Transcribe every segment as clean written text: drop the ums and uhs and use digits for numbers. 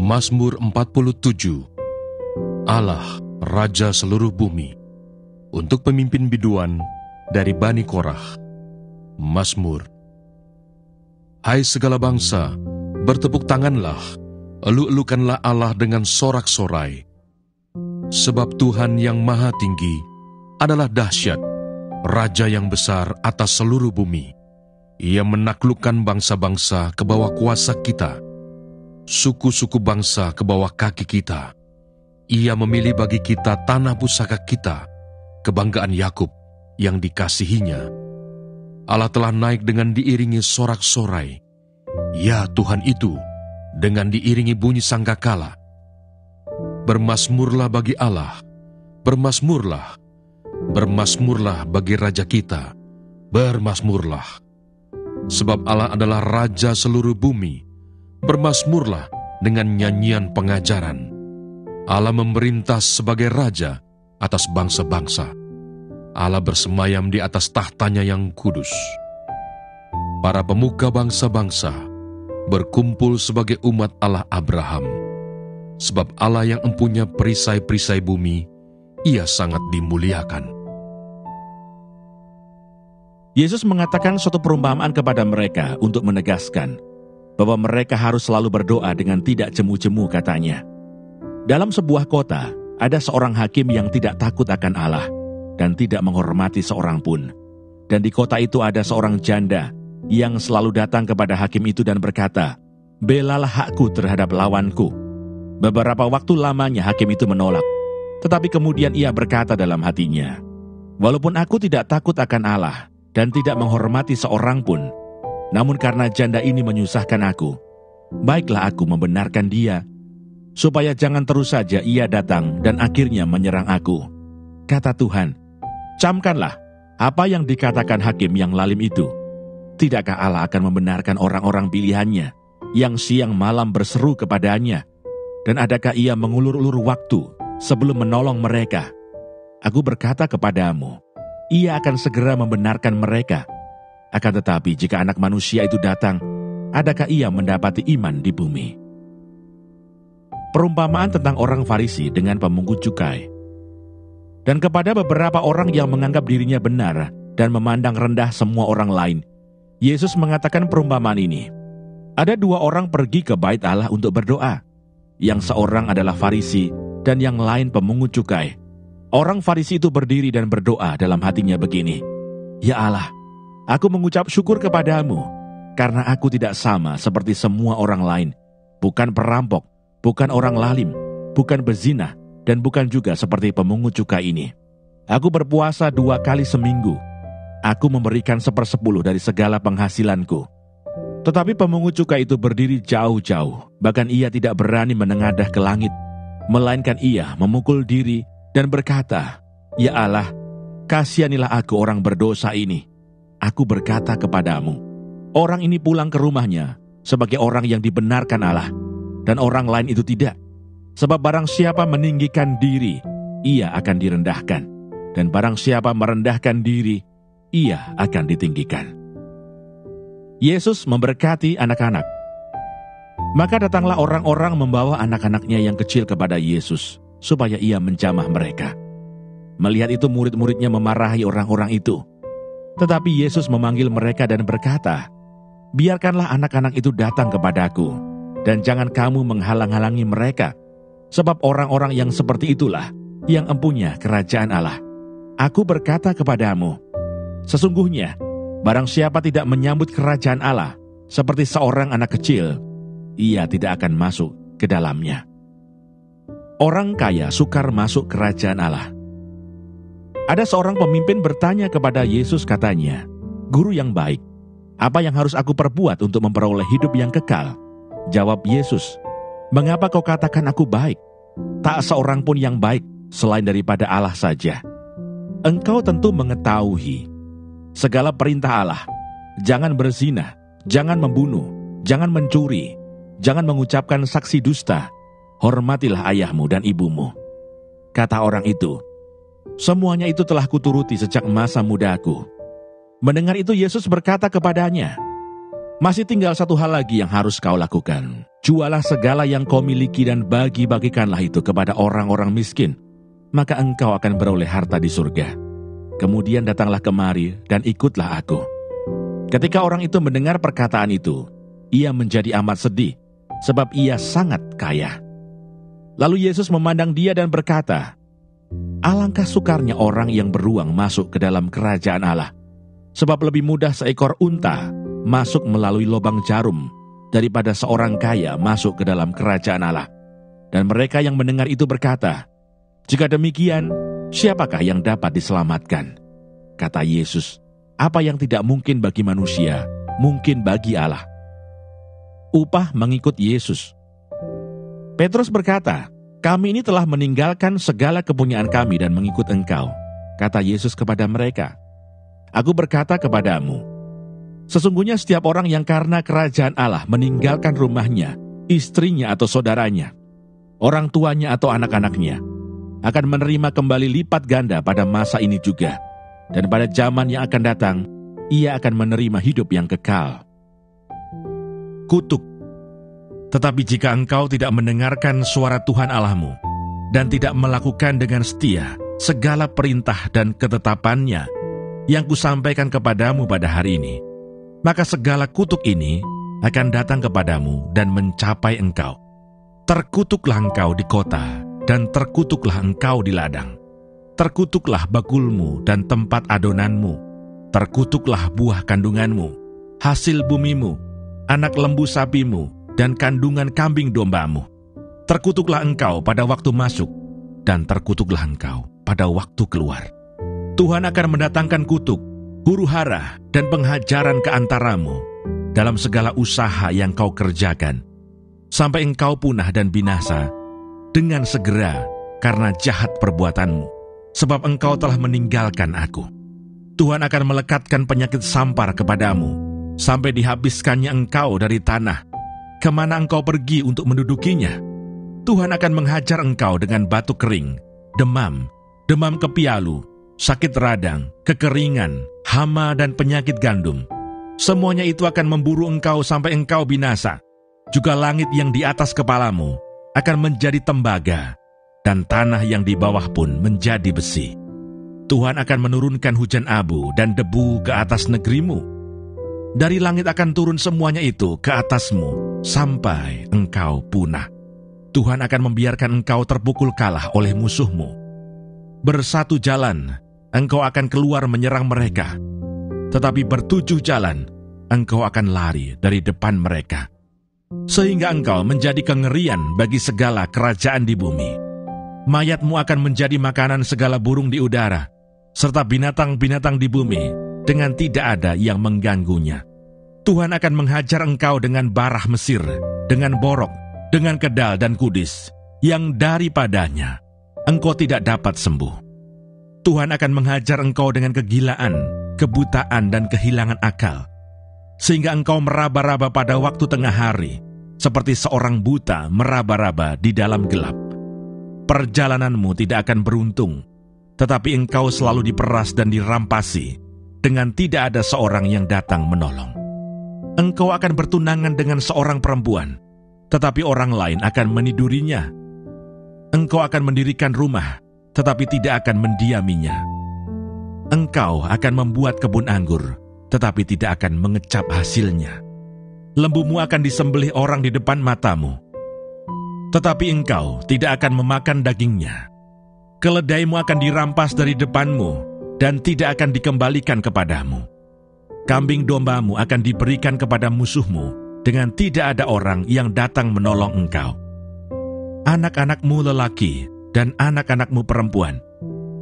Mazmur 47. Allah, Raja seluruh bumi. Untuk pemimpin biduan dari Bani Korah. Mazmur. Hai segala bangsa, bertepuk tanganlah, elu-elukanlah Allah dengan sorak-sorai. Sebab Tuhan yang maha tinggi adalah dahsyat, Raja yang besar atas seluruh bumi. Ia menaklukkan bangsa-bangsa ke bawah kuasa kita, suku-suku bangsa ke bawah kaki kita. Ia memilih bagi kita tanah pusaka kita, kebanggaan Yakub yang dikasihinya. Allah telah naik dengan diiringi sorak-sorai. Ya Tuhan itu, dengan diiringi bunyi sangkakala. Bermasmurlah bagi Allah, bermasmurlah, bermasmurlah bagi Raja kita, bermasmurlah. Sebab Allah adalah Raja seluruh bumi, bermasmurlah dengan nyanyian pengajaran. Allah memerintah sebagai Raja atas bangsa-bangsa. Allah bersemayam di atas tahtanya yang kudus. Para pemuka bangsa-bangsa berkumpul sebagai umat Allah Abraham. Sebab Allah yang empunya perisai-perisai bumi, Ia sangat dimuliakan. Yesus mengatakan suatu perumpamaan kepada mereka untuk menegaskan bahwa mereka harus selalu berdoa dengan tidak jemu-jemu, katanya. Dalam sebuah kota, ada seorang hakim yang tidak takut akan Allah dan tidak menghormati seorang pun. Dan di kota itu ada seorang janda yang selalu datang kepada hakim itu dan berkata, "Belalah hakku terhadap lawanku." Beberapa waktu lamanya hakim itu menolak, tetapi kemudian ia berkata dalam hatinya, "Walaupun aku tidak takut akan Allah dan tidak menghormati seorang pun, namun karena janda ini menyusahkan aku, baiklah aku membenarkan dia, supaya jangan terus saja ia datang dan akhirnya menyerang aku." Kata Tuhan, "Camkanlah apa yang dikatakan hakim yang lalim itu. Tidakkah Allah akan membenarkan orang-orang pilihannya yang siang malam berseru kepadanya? Dan adakah ia mengulur-ulur waktu sebelum menolong mereka? Aku berkata kepadamu, ia akan segera membenarkan mereka. Akan tetapi jika Anak Manusia itu datang, adakah ia mendapati iman di bumi?" Perumpamaan tentang orang Farisi dengan pemungut cukai. Dan kepada beberapa orang yang menganggap dirinya benar dan memandang rendah semua orang lain, Yesus mengatakan perumpamaan ini. Ada dua orang pergi ke bait Allah untuk berdoa. Yang seorang adalah Farisi dan yang lain pemungut cukai. Orang Farisi itu berdiri dan berdoa dalam hatinya begini, "Ya Allah, aku mengucap syukur kepadamu, karena aku tidak sama seperti semua orang lain, bukan perampok, bukan orang lalim, bukan bezinah, dan bukan juga seperti pemungut cukai ini. Aku berpuasa 2 kali seminggu. Aku memberikan 1/10 dari segala penghasilanku." Tetapi pemungut cukai itu berdiri jauh-jauh, bahkan ia tidak berani menengadah ke langit, melainkan ia memukul diri dan berkata, "Ya Allah, kasihanilah aku orang berdosa ini. Aku berkata kepadamu." Orang ini pulang ke rumahnya sebagai orang yang dibenarkan Allah, dan orang lain itu tidak. Sebab barang siapa meninggikan diri, ia akan direndahkan. Dan barang siapa merendahkan diri, ia akan ditinggikan. Yesus memberkati anak-anak. Maka datanglah orang-orang membawa anak-anaknya yang kecil kepada Yesus, supaya ia menjamah mereka. Melihat itu murid-muridnya memarahi orang-orang itu. Tetapi Yesus memanggil mereka dan berkata, "Biarkanlah anak-anak itu datang kepadaku, dan jangan kamu menghalang-halangi mereka, sebab orang-orang yang seperti itulah yang empunya kerajaan Allah. Aku berkata kepadamu, sesungguhnya barang siapa tidak menyambut kerajaan Allah seperti seorang anak kecil, ia tidak akan masuk ke dalamnya." Orang kaya sukar masuk kerajaan Allah. Ada seorang pemimpin bertanya kepada Yesus, katanya, "Guru yang baik, apa yang harus aku perbuat untuk memperoleh hidup yang kekal?" Jawab Yesus, "Mengapa kau katakan aku baik? Tak seorang pun yang baik selain daripada Allah saja. Engkau tentu mengetahui segala perintah Allah. Jangan berzina, jangan membunuh, jangan mencuri, jangan mengucapkan saksi dusta, hormatilah ayahmu dan ibumu." Kata orang itu, "Semuanya itu telah kuturuti sejak masa mudaku." Mendengar itu Yesus berkata kepadanya, "Masih tinggal satu hal lagi yang harus kau lakukan. Jualah segala yang kau miliki dan bagi-bagikanlah itu kepada orang-orang miskin, maka engkau akan beroleh harta di surga. Kemudian datanglah kemari dan ikutlah aku." Ketika orang itu mendengar perkataan itu, ia menjadi amat sedih, sebab ia sangat kaya. Lalu Yesus memandang dia dan berkata, "Alangkah sukarnya orang yang beruang masuk ke dalam kerajaan Allah. Sebab lebih mudah seekor unta masuk melalui lubang jarum daripada seorang kaya masuk ke dalam kerajaan Allah." Dan mereka yang mendengar itu berkata, "Jika demikian, siapakah yang dapat diselamatkan?" Kata Yesus, "Apa yang tidak mungkin bagi manusia, mungkin bagi Allah." Upah mengikut Yesus. Petrus berkata, "Kami ini telah meninggalkan segala kepunyaan kami dan mengikut Engkau." Kata Yesus kepada mereka, "Aku berkata kepadamu, sesungguhnya setiap orang yang karena kerajaan Allah meninggalkan rumahnya, istrinya atau saudaranya, orang tuanya atau anak-anaknya, akan menerima kembali lipat ganda pada masa ini juga. Dan pada zaman yang akan datang, ia akan menerima hidup yang kekal." Kutuk. Tetapi jika engkau tidak mendengarkan suara Tuhan Allahmu, dan tidak melakukan dengan setia segala perintah dan ketetapannya yang kusampaikan kepadamu pada hari ini, maka segala kutuk ini akan datang kepadamu dan mencapai engkau. Terkutuklah engkau di kota, dan terkutuklah engkau di ladang. Terkutuklah bakulmu dan tempat adonanmu. Terkutuklah buah kandunganmu, hasil bumimu, anak lembu sapimu, dan kandungan kambing dombamu. Terkutuklah engkau pada waktu masuk, dan terkutuklah engkau pada waktu keluar. Tuhan akan mendatangkan kutuk, huru-hara, dan penghajaran ke antaramu dalam segala usaha yang kau kerjakan, sampai engkau punah dan binasa dengan segera karena jahat perbuatanmu, sebab engkau telah meninggalkan aku. Tuhan akan melekatkan penyakit sampar kepadamu, sampai dihabiskannya engkau dari tanah, kemana engkau pergi untuk mendudukinya. Tuhan akan menghajar engkau dengan batuk kering, demam kepialu, sakit radang, kekeringan, hama dan penyakit gandum. Semuanya itu akan memburu engkau sampai engkau binasa. Juga langit yang di atas kepalamu akan menjadi tembaga, dan tanah yang di bawah pun menjadi besi. Tuhan akan menurunkan hujan abu dan debu ke atas negerimu. Dari langit akan turun semuanya itu ke atasmu, sampai engkau punah. Tuhan akan membiarkan engkau terpukul kalah oleh musuhmu. Bersatu jalan, engkau akan keluar menyerang mereka. Tetapi bertujuh jalan, engkau akan lari dari depan mereka. Sehingga engkau menjadi kengerian bagi segala kerajaan di bumi. Mayatmu akan menjadi makanan segala burung di udara, serta binatang-binatang di bumi, dengan tidak ada yang mengganggunya. Tuhan akan menghajar engkau dengan barah Mesir, dengan borok, dengan kedal dan kudis, yang daripadanya engkau tidak dapat sembuh. Tuhan akan menghajar engkau dengan kegilaan, kebutaan dan kehilangan akal, sehingga engkau meraba-raba pada waktu tengah hari, seperti seorang buta meraba-raba di dalam gelap. Perjalananmu tidak akan beruntung, tetapi engkau selalu diperas dan dirampasi, dengan tidak ada seorang yang datang menolong. Engkau akan bertunangan dengan seorang perempuan, tetapi orang lain akan menidurinya. Engkau akan mendirikan rumah, tetapi tidak akan mendiaminya. Engkau akan membuat kebun anggur, tetapi tidak akan mengecap hasilnya. Lembumu akan disembelih orang di depan matamu, tetapi engkau tidak akan memakan dagingnya. Keledaimu akan dirampas dari depanmu, dan tidak akan dikembalikan kepadamu. Kambing dombamu akan diberikan kepada musuhmu, dengan tidak ada orang yang datang menolong engkau. Anak-anakmu lelaki dan anak-anakmu perempuan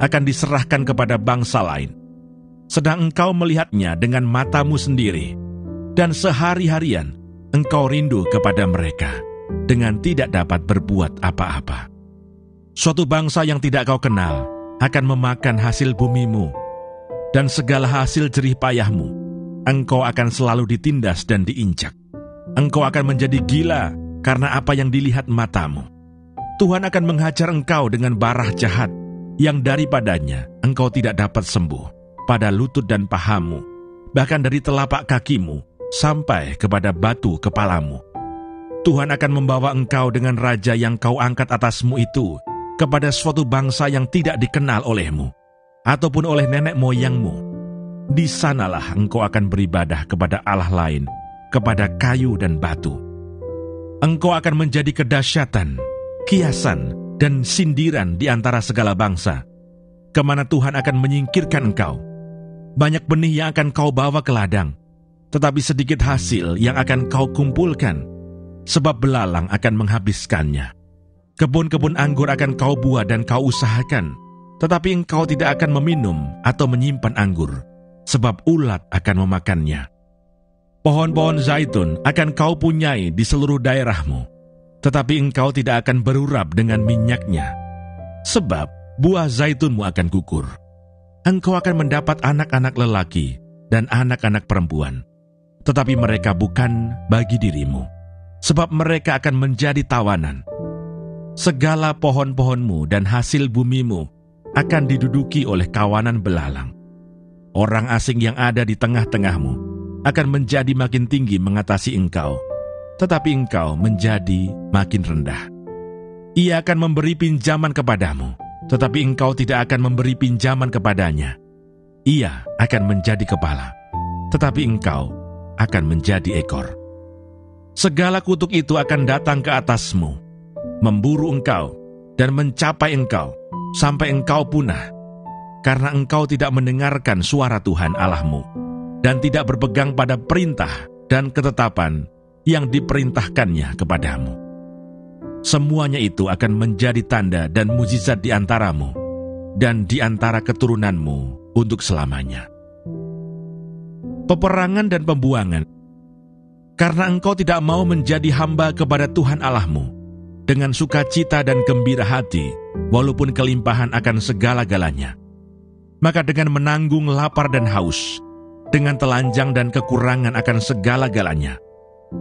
akan diserahkan kepada bangsa lain, sedang engkau melihatnya dengan matamu sendiri, dan sehari-harian engkau rindu kepada mereka, dengan tidak dapat berbuat apa-apa. Suatu bangsa yang tidak kau kenal akan memakan hasil bumimu, dan segala hasil jerih payahmu engkau akan selalu ditindas dan diinjak. Engkau akan menjadi gila karena apa yang dilihat matamu. Tuhan akan menghajar engkau dengan barah jahat, yang daripadanya engkau tidak dapat sembuh, pada lutut dan pahamu, bahkan dari telapak kakimu sampai kepada batu kepalamu. Tuhan akan membawa engkau dengan raja yang kau angkat atasmu itu kepada suatu bangsa yang tidak dikenal olehmu, ataupun oleh nenek moyangmu. Di sanalah engkau akan beribadah kepada Allah lain, kepada kayu dan batu. Engkau akan menjadi kedahsyatan, kiasan, dan sindiran di antara segala bangsa, kemana Tuhan akan menyingkirkan engkau. Banyak benih yang akan kau bawa ke ladang, tetapi sedikit hasil yang akan kau kumpulkan, sebab belalang akan menghabiskannya. Kebun-kebun anggur akan kau buah dan kau usahakan, tetapi engkau tidak akan meminum atau menyimpan anggur, sebab ulat akan memakannya. Pohon-pohon zaitun akan kau punyai di seluruh daerahmu, tetapi engkau tidak akan berurap dengan minyaknya, sebab buah zaitunmu akan gugur. Engkau akan mendapat anak-anak lelaki dan anak-anak perempuan, tetapi mereka bukan bagi dirimu, sebab mereka akan menjadi tawanan. Segala pohon-pohonmu dan hasil bumimu akan diduduki oleh kawanan belalang. Orang asing yang ada di tengah-tengahmu akan menjadi makin tinggi mengatasi engkau, tetapi engkau menjadi makin rendah. Ia akan memberi pinjaman kepadamu, tetapi engkau tidak akan memberi pinjaman kepadanya. Ia akan menjadi kepala, tetapi engkau akan menjadi ekor. Segala kutuk itu akan datang ke atasmu, memburu engkau dan mencapai engkau sampai engkau punah, karena engkau tidak mendengarkan suara Tuhan Allahmu dan tidak berpegang pada perintah dan ketetapan yang diperintahkannya kepadamu. Semuanya itu akan menjadi tanda dan mukjizat di antaramu dan di antara keturunanmu untuk selamanya. Peperangan dan pembuangan. Karena engkau tidak mau menjadi hamba kepada Tuhan Allahmu dengan sukacita dan gembira hati, walaupun kelimpahan akan segala-galanya, maka dengan menanggung lapar dan haus, dengan telanjang dan kekurangan akan segala-galanya,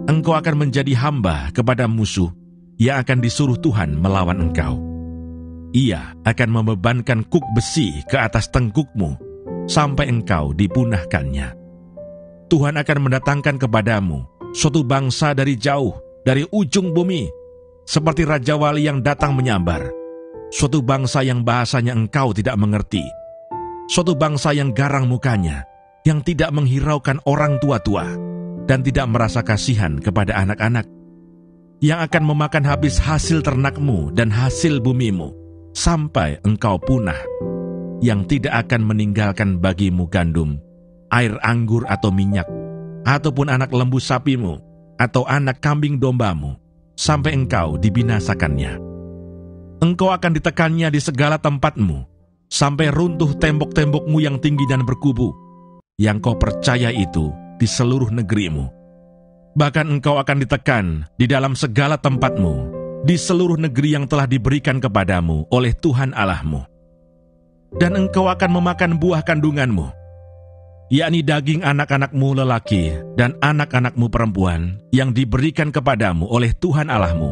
engkau akan menjadi hamba kepada musuh yang akan disuruh Tuhan melawan engkau. Ia akan membebankan kuk besi ke atas tengkukmu sampai engkau dipunahkannya. Tuhan akan mendatangkan kepadamu suatu bangsa dari jauh, dari ujung bumi, seperti Raja Wali yang datang menyambar. Suatu bangsa yang bahasanya engkau tidak mengerti. Suatu bangsa yang garang mukanya, yang tidak menghiraukan orang tua-tua, dan tidak merasa kasihan kepada anak-anak. Yang akan memakan habis hasil ternakmu dan hasil bumimu, sampai engkau punah. Yang tidak akan meninggalkan bagimu gandum, air anggur atau minyak, ataupun anak lembu sapimu, atau anak kambing dombamu, sampai engkau dibinasakannya. Engkau akan ditekannya di segala tempatmu, sampai runtuh tembok-tembokmu yang tinggi dan berkubu, yang kau percaya itu di seluruh negerimu. Bahkan engkau akan ditekan di dalam segala tempatmu, di seluruh negeri yang telah diberikan kepadamu oleh Tuhan Allahmu. Dan engkau akan memakan buah kandunganmu, yakni daging anak-anakmu lelaki dan anak-anakmu perempuan yang diberikan kepadamu oleh Tuhan Allahmu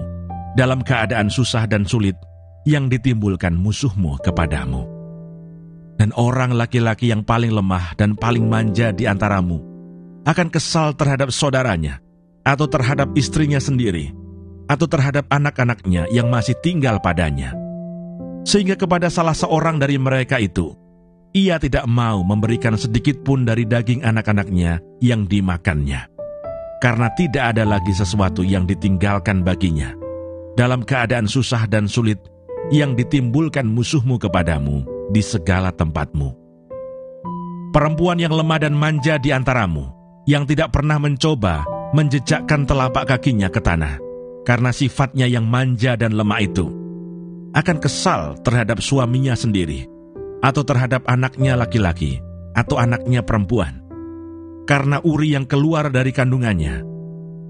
dalam keadaan susah dan sulit yang ditimbulkan musuhmu kepadamu. Dan orang laki-laki yang paling lemah dan paling manja di antaramu akan kesal terhadap saudaranya, atau terhadap istrinya sendiri, atau terhadap anak-anaknya yang masih tinggal padanya. Sehingga kepada salah seorang dari mereka itu, ia tidak mau memberikan sedikit pun dari daging anak-anaknya yang dimakannya, karena tidak ada lagi sesuatu yang ditinggalkan baginya dalam keadaan susah dan sulit yang ditimbulkan musuhmu kepadamu di segala tempatmu. Perempuan yang lemah dan manja di antaramu, yang tidak pernah mencoba menjejakkan telapak kakinya ke tanah, karena sifatnya yang manja dan lemah itu, akan kesal terhadap suaminya sendiri, atau terhadap anaknya laki-laki, atau anaknya perempuan, karena uri yang keluar dari kandungannya,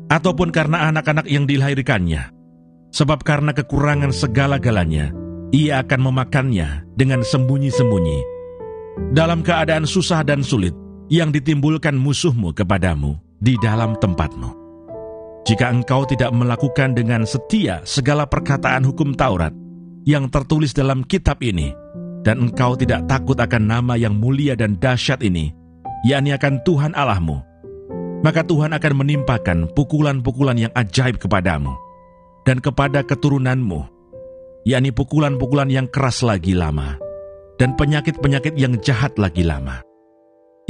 ataupun karena anak-anak yang dilahirkannya. Sebab karena kekurangan segala-galanya, ia akan memakannya dengan sembunyi-sembunyi, dalam keadaan susah dan sulit yang ditimbulkan musuhmu kepadamu di dalam tempatmu. Jika engkau tidak melakukan dengan setia segala perkataan hukum Taurat yang tertulis dalam kitab ini, dan engkau tidak takut akan nama yang mulia dan dahsyat ini, yakni akan Tuhan Allahmu, maka Tuhan akan menimpakan pukulan-pukulan yang ajaib kepadamu dan kepada keturunanmu, yakni pukulan-pukulan yang keras lagi lama, dan penyakit-penyakit yang jahat lagi lama.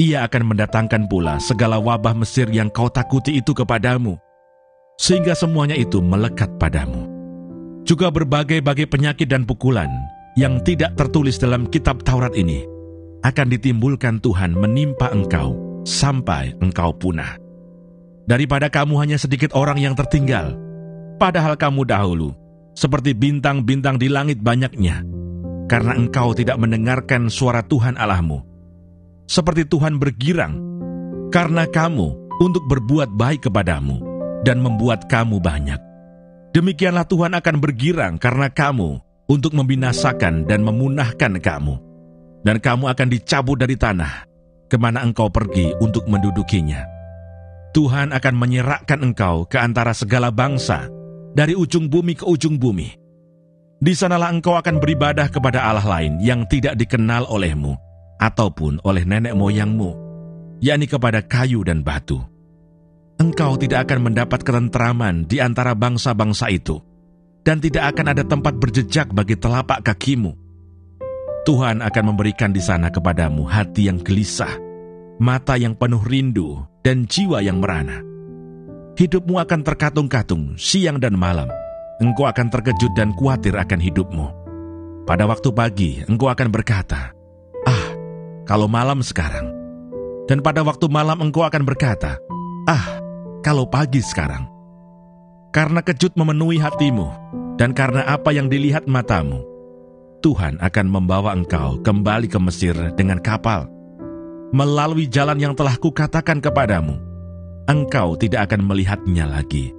Ia akan mendatangkan pula segala wabah Mesir yang kau takuti itu kepadamu, sehingga semuanya itu melekat padamu. Juga berbagai-bagai penyakit dan pukulan yang tidak tertulis dalam kitab Taurat ini akan ditimbulkan Tuhan menimpa engkau sampai engkau punah. Daripada kamu hanya sedikit orang yang tertinggal, padahal kamu dahulu seperti bintang-bintang di langit banyaknya, karena engkau tidak mendengarkan suara Tuhan Allahmu. Seperti Tuhan bergirang karena kamu untuk berbuat baik kepadamu dan membuat kamu banyak. Demikianlah Tuhan akan bergirang karena kamu untuk membinasakan dan memunahkan kamu. Dan kamu akan dicabut dari tanah kemana engkau pergi untuk mendudukinya. Tuhan akan menyerahkan engkau ke antara segala bangsa, dari ujung bumi ke ujung bumi. Di sanalah engkau akan beribadah kepada Allah lain yang tidak dikenal olehmu, ataupun oleh nenek moyangmu, yakni kepada kayu dan batu. Engkau tidak akan mendapat ketenteraman di antara bangsa-bangsa itu, dan tidak akan ada tempat berjejak bagi telapak kakimu. Tuhan akan memberikan di sana kepadamu hati yang gelisah, mata yang penuh rindu, dan jiwa yang merana. Hidupmu akan terkatung-katung siang dan malam. Engkau akan terkejut dan khawatir akan hidupmu. Pada waktu pagi, engkau akan berkata, "Ah, kalau malam sekarang." Dan pada waktu malam engkau akan berkata, "Ah, kalau pagi sekarang." Karena kejut memenuhi hatimu, dan karena apa yang dilihat matamu, Tuhan akan membawa engkau kembali ke Mesir dengan kapal, melalui jalan yang telah kukatakan kepadamu. Engkau tidak akan melihatnya lagi.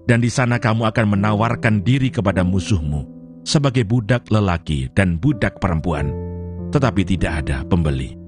Dan di sana kamu akan menawarkan diri kepada musuhmu sebagai budak lelaki dan budak perempuan, tetapi tidak ada pembeli.